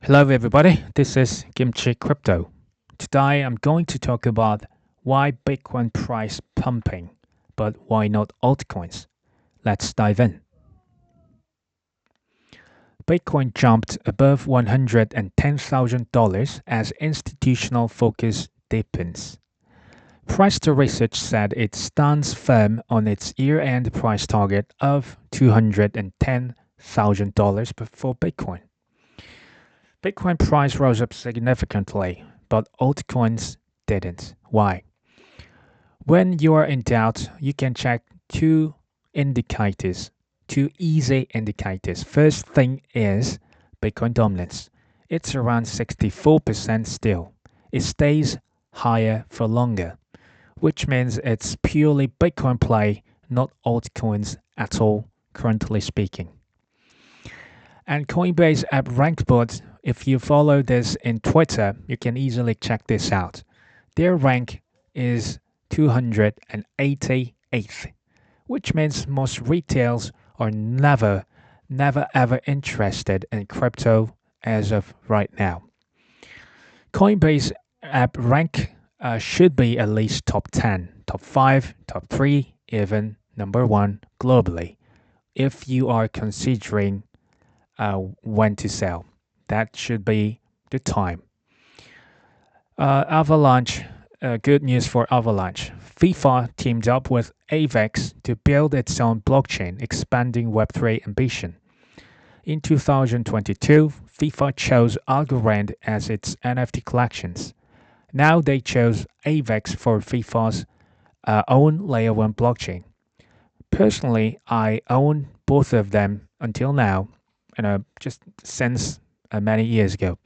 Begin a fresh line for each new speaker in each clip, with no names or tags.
Hello, everybody. This is Kimchi Crypto. Today, I'm going to talk about why Bitcoin price pumping, but why not altcoins. Let's dive in. Bitcoin jumped above $110,000 as institutional focus deepens. Price to Research said it stands firm on its year-end price target of $210,000 for Bitcoin. Bitcoin price rose up significantly, but altcoins didn't. Why? When you are in doubt, you can check indicators, two easy indicators. First thing is Bitcoin dominance. It's around 64% still. It stays higher for longer, which means it's purely Bitcoin play, not altcoins at all, currently speaking. And Coinbase app rank board, if you follow this in Twitter, you can easily check this out. Their rank is 288th, which means most retails are never ever interested in crypto as of right now. Coinbase app rank should be at least top 10, top 5, top 3, even number 1 globally if you are considering when to sell. That should be the time. Avalanche, good news for Avalanche. FIFA teamed up with AVEX to build its own blockchain, expanding Web3 ambition. In 2022, FIFA chose Algorand as its NFT collections. Now they chose AVEX for FIFA's own Layer 1 blockchain. Personally, I own both of them until now, just since many years ago.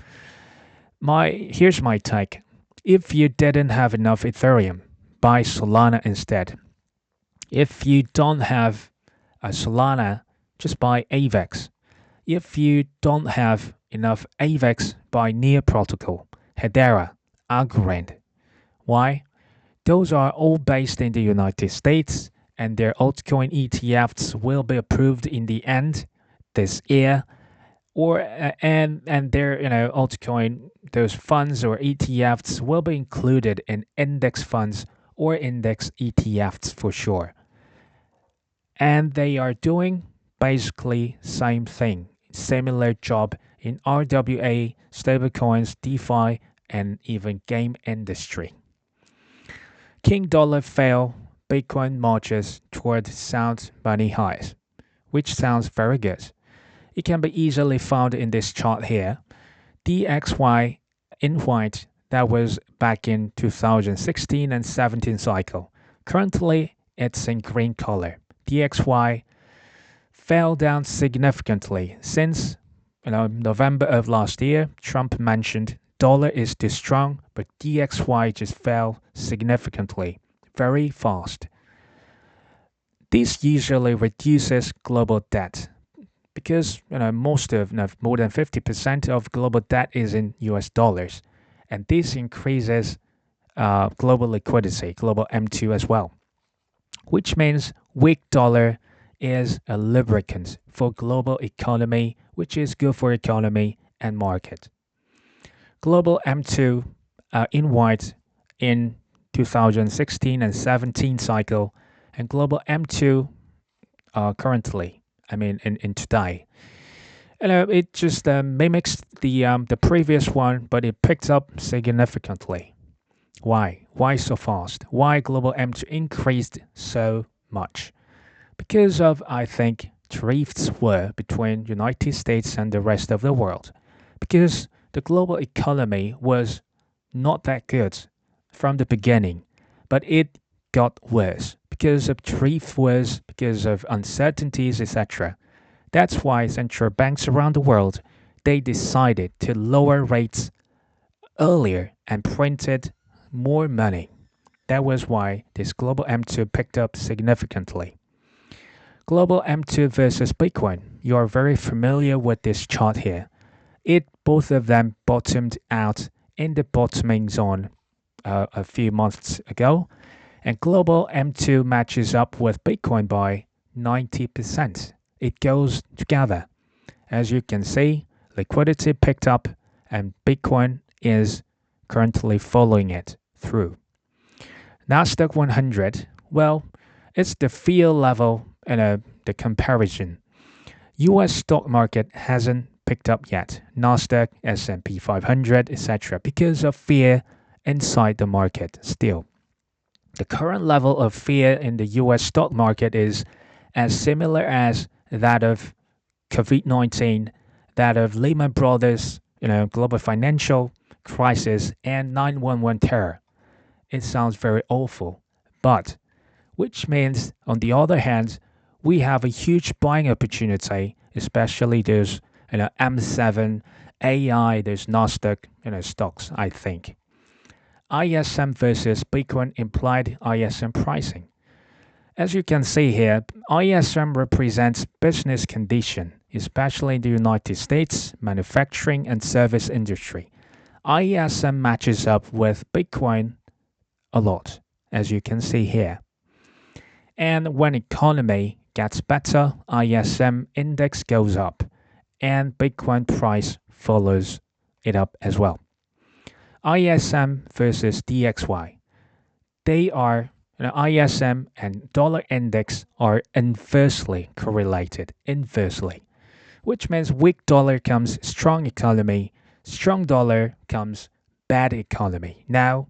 Here's my take. If you didn't have enough Ethereum, buy Solana instead. If you don't have a Solana, just buy AVEX. If you don't have enough AVEX, buy Near Protocol, Hedera, Algorand. Why? Those are all based in the United States, and their altcoin ETFs will be approved in the end this year, or and their altcoin, those funds or ETFs will be included in index funds or index ETFs for sure. And they are doing basically same thing, similar job in RWA, stablecoins, DeFi, and even game industry. King Dollar fell, Bitcoin marches toward sound money highs, which sounds very good. It can be easily found in this chart here. DXY in white, that was back in 2016 and 17 cycle. Currently, it's in green color. DXY fell down significantly since November of last year. Trump mentioned dollar is too strong, but DXY just fell significantly, very fast. This usually reduces global debt because more than 50% of global debt is in US dollars, and this increases global liquidity, global M2 as well, which means weak dollar is a lubricant for global economy, which is good for economy and market. Global M2 in white in 2016 and 17 cycle, and global M2 currently, in today. It just mimics the previous one, but it picked up significantly. Why? Why so fast? Why global M2 increased so much? Because of, I think, drifts were between United States and the rest of the world. Because the global economy was not that good from the beginning, but it got worse because of trade wars, because of uncertainties, etc. That's why central banks around the world they decided to lower rates earlier and printed more money. That was why this global M2 picked up significantly. Global M2 versus Bitcoin. You are very familiar with this chart here. Both of them bottomed out in the bottoming zone a few months ago, and global M2 matches up with Bitcoin by 90%. It goes together. As you can see, liquidity picked up and Bitcoin is currently following it through. Nasdaq 100, well, it's the fear level and the comparison. US stock market hasn't picked up yet. Nasdaq, S&P 500, etc. because of fear inside the market still. The current level of fear in the US stock market is as similar as that of COVID-19, that of Lehman Brothers, global financial crisis, and 9/11 terror. It sounds very awful, but which means, on the other hand, we have a huge buying opportunity, especially those M7, AI, those Nasdaq stocks. I think ISM versus Bitcoin implied ISM pricing. As you can see here, ISM represents business condition, especially in the United States, manufacturing and service industry. ISM matches up with Bitcoin a lot, as you can see here. And when economy gets better, ISM index goes up and Bitcoin price follows it up as well. ISM versus DXY. They are ISM and dollar index are inversely correlated, which means weak dollar comes strong economy, strong dollar comes bad economy. Now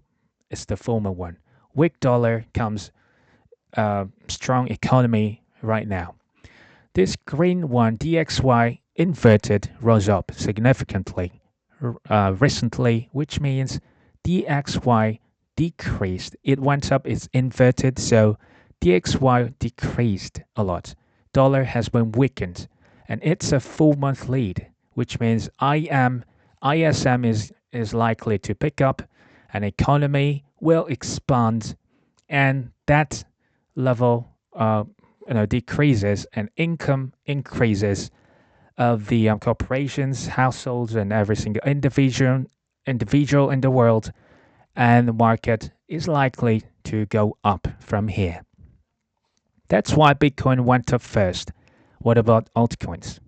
it's the former one. Weak dollar comes strong economy right now. This green one, DXY inverted, rose up significantly recently, which means DXY decreased. It went up, it's inverted, so DXY decreased a lot. Dollar has been weakened, and it's a full month lead, which means ISM is likely to pick up, and economy will expand, and that level decreases and income increases of the corporations, households, and every single individual in the world, and the market is likely to go up from here. That's why Bitcoin went up first. What about altcoins?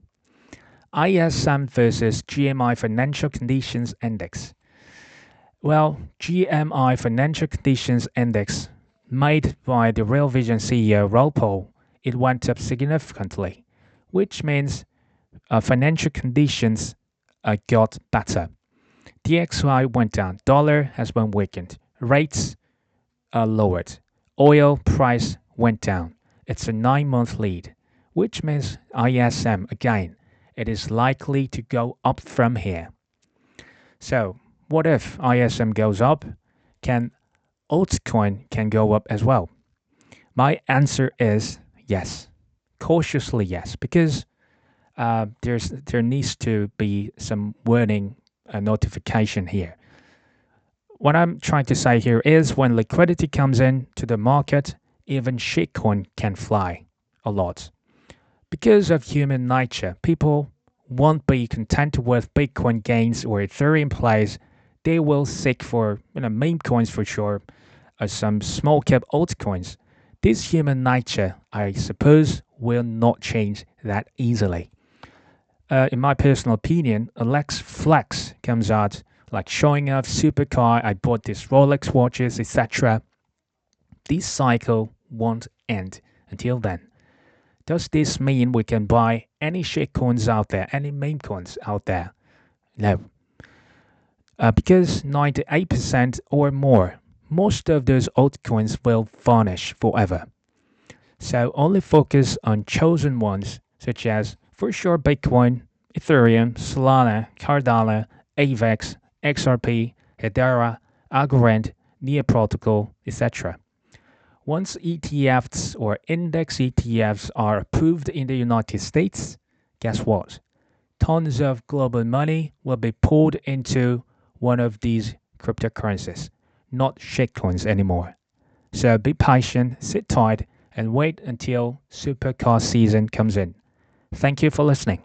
ISM versus GMI Financial Conditions Index. Well, GMI Financial Conditions Index, made by the Real Vision CEO Raoul Pal, it went up significantly, which means financial conditions got better. DXY went down, dollar has been weakened, rates are lowered, oil price went down. It's a 9-month lead, which means ISM, again, it is likely to go up from here. So, what if ISM goes up? Can altcoin can go up as well? My answer is yes, cautiously yes, because there needs to be some warning notification here. What I'm trying to say here is when liquidity comes in to the market, even shitcoin can fly a lot. Because of human nature, people won't be content with Bitcoin gains or Ethereum plays. They will seek for meme coins for sure, or some small cap altcoins. This human nature, I suppose, will not change that easily. In my personal opinion, Alex Flex comes out like showing off supercar, I bought this Rolex watches, etc. This cycle won't end until then. Does this mean we can buy any shitcoins out there, any meme coins out there? No. Because 98% or more, most of those altcoins will vanish forever. So only focus on chosen ones, such as, for sure, Bitcoin, Ethereum, Solana, Cardano, AVAX, XRP, Hedera, Algorand, Near Protocol, etc. Once ETFs or index ETFs are approved in the United States, guess what? Tons of global money will be poured into one of these cryptocurrencies, not shitcoins anymore. So be patient, sit tight, and wait until supercar season comes in. Thank you for listening.